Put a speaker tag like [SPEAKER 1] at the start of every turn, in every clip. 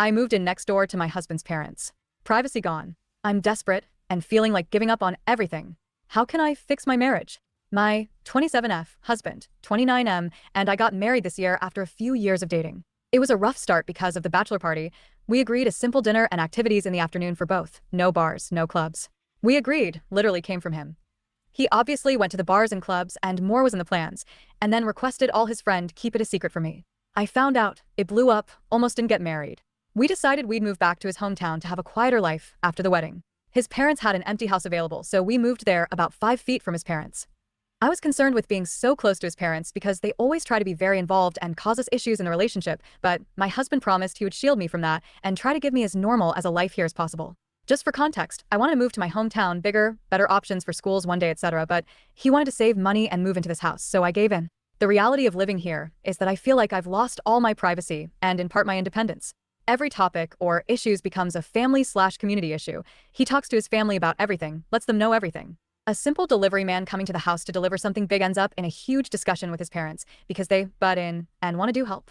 [SPEAKER 1] I moved in next door to my husband's parents. Privacy gone. I'm desperate and feeling like giving up on everything. How can I fix my marriage? My 27F husband, 29M, and I got married this year after a few years of dating. It was a rough start because of the bachelor party. We agreed a simple dinner and activities in the afternoon for both. No bars, no clubs. We agreed, literally came from him. He obviously went to the bars and clubs and more was in the plans, and then requested all his friend keep it a secret from me. I found out, it blew up, almost didn't get married. We decided we'd move back to his hometown to have a quieter life after the wedding. His parents had an empty house available, so we moved there about 5 feet from his parents. I was concerned with being so close to his parents because they always try to be very involved and cause us issues in the relationship, but my husband promised he would shield me from that and try to give me as normal as a life here as possible. Just for context, I want to move to my hometown, bigger, better options for schools one day, etc., but he wanted to save money and move into this house, so I gave in. The reality of living here is that I feel like I've lost all my privacy and in part my independence. Every topic or issues becomes a family/community issue. He talks to his family about everything, lets them know everything. A simple delivery man coming to the house to deliver something big ends up in a huge discussion with his parents because they butt in and want to do help.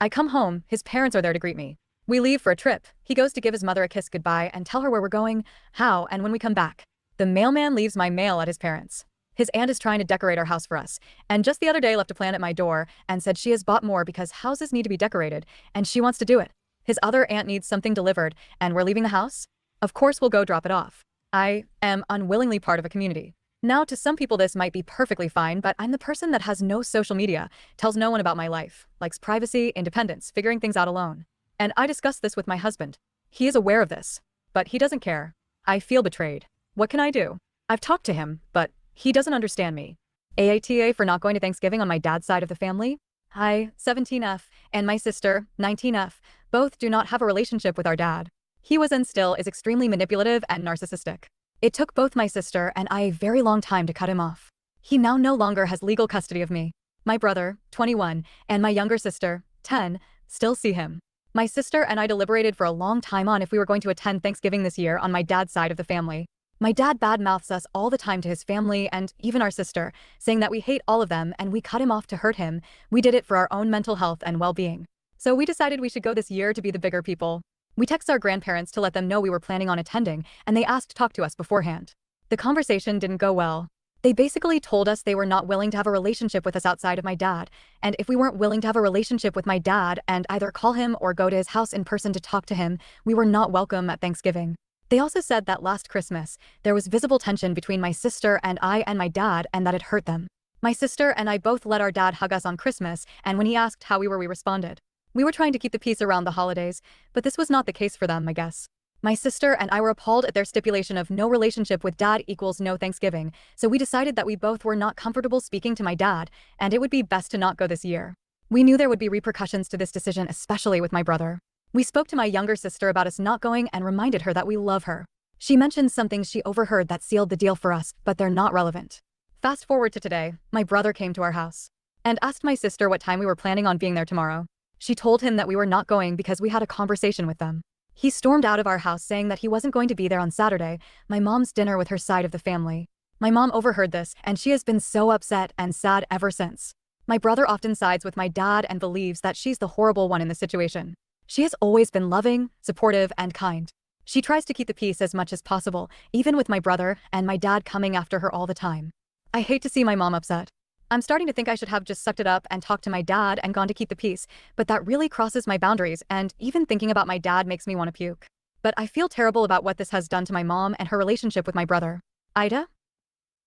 [SPEAKER 1] I come home, his parents are there to greet me. We leave for a trip. He goes to give his mother a kiss goodbye and tell her where we're going, how, and when we come back. The mailman leaves my mail at his parents'. His aunt is trying to decorate our house for us, and just the other day left a plan at my door and said she has bought more because houses need to be decorated, and she wants to do it. His other aunt needs something delivered, and we're leaving the house? Of course we'll go drop it off. I am unwillingly part of a community. Now, to some people this might be perfectly fine, but I'm the person that has no social media, tells no one about my life, likes privacy, independence, figuring things out alone. And I discussed this with my husband. He is aware of this, but he doesn't care. I feel betrayed. What can I do? I've talked to him, but he doesn't understand me. AATA for not going to Thanksgiving on my dad's side of the family? I, 17F, and my sister, 19F, both do not have a relationship with our dad. He was and still is extremely manipulative and narcissistic. It took both my sister and I a very long time to cut him off. He now no longer has legal custody of me. My brother, 21, and my younger sister, 10, still see him. My sister and I deliberated for a long time on if we were going to attend Thanksgiving this year on my dad's side of the family. My dad badmouths us all the time to his family and even our sister, saying that we hate all of them and we cut him off to hurt him. We did it for our own mental health and well-being. So we decided we should go this year to be the bigger people. We text our grandparents to let them know we were planning on attending, and they asked to talk to us beforehand. The conversation didn't go well. They basically told us they were not willing to have a relationship with us outside of my dad, and if we weren't willing to have a relationship with my dad and either call him or go to his house in person to talk to him, we were not welcome at Thanksgiving. They also said that last Christmas, there was visible tension between my sister and I and my dad and that it hurt them. My sister and I both let our dad hug us on Christmas, and when he asked how we were, we responded. We were trying to keep the peace around the holidays, but this was not the case for them, I guess. My sister and I were appalled at their stipulation of no relationship with dad equals no Thanksgiving, so we decided that we both were not comfortable speaking to my dad, and it would be best to not go this year. We knew there would be repercussions to this decision, especially with my brother. We spoke to my younger sister about us not going and reminded her that we love her. She mentioned some things she overheard that sealed the deal for us, but they're not relevant. Fast forward to today, my brother came to our house and asked my sister what time we were planning on being there tomorrow. She told him that we were not going because we had a conversation with them. He stormed out of our house saying that he wasn't going to be there on Saturday, my mom's dinner with her side of the family. My mom overheard this, and she has been so upset and sad ever since. My brother often sides with my dad and believes that she's the horrible one in the situation. She has always been loving, supportive, and kind. She tries to keep the peace as much as possible, even with my brother and my dad coming after her all the time. I hate to see my mom upset. I'm starting to think I should have just sucked it up and talked to my dad and gone to keep the peace, but that really crosses my boundaries, and even thinking about my dad makes me want to puke. But I feel terrible about what this has done to my mom and her relationship with my brother. Ida?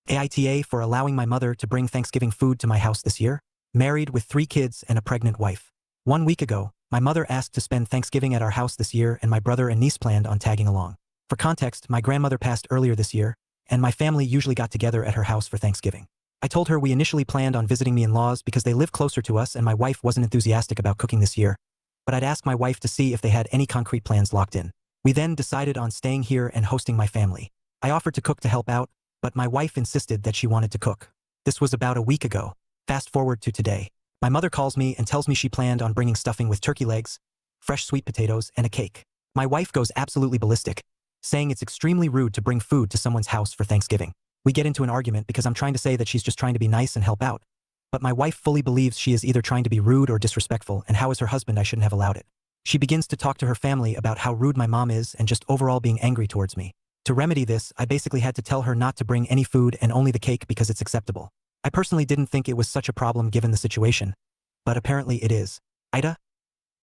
[SPEAKER 2] AITA for allowing my mother to bring Thanksgiving food to my house this year. Married with 3 kids and a pregnant wife. 1 week ago, my mother asked to spend Thanksgiving at our house this year, and my brother and niece planned on tagging along. For context, my grandmother passed earlier this year, and my family usually got together at her house for Thanksgiving. I told her we initially planned on visiting me in-laws because they live closer to us and my wife wasn't enthusiastic about cooking this year, but I'd ask my wife to see if they had any concrete plans locked in. We then decided on staying here and hosting my family. I offered to cook to help out, but my wife insisted that she wanted to cook. This was about a week ago. Fast forward to today. My mother calls me and tells me she planned on bringing stuffing with turkey legs, fresh sweet potatoes, and a cake. My wife goes absolutely ballistic, saying it's extremely rude to bring food to someone's house for Thanksgiving. We get into an argument because I'm trying to say that she's just trying to be nice and help out. But my wife fully believes she is either trying to be rude or disrespectful, and how as her husband I shouldn't have allowed it. She begins to talk to her family about how rude my mom is and just overall being angry towards me. To remedy this, I basically had to tell her not to bring any food and only the cake because it's acceptable. I personally didn't think it was such a problem given the situation, but apparently it is. Ida,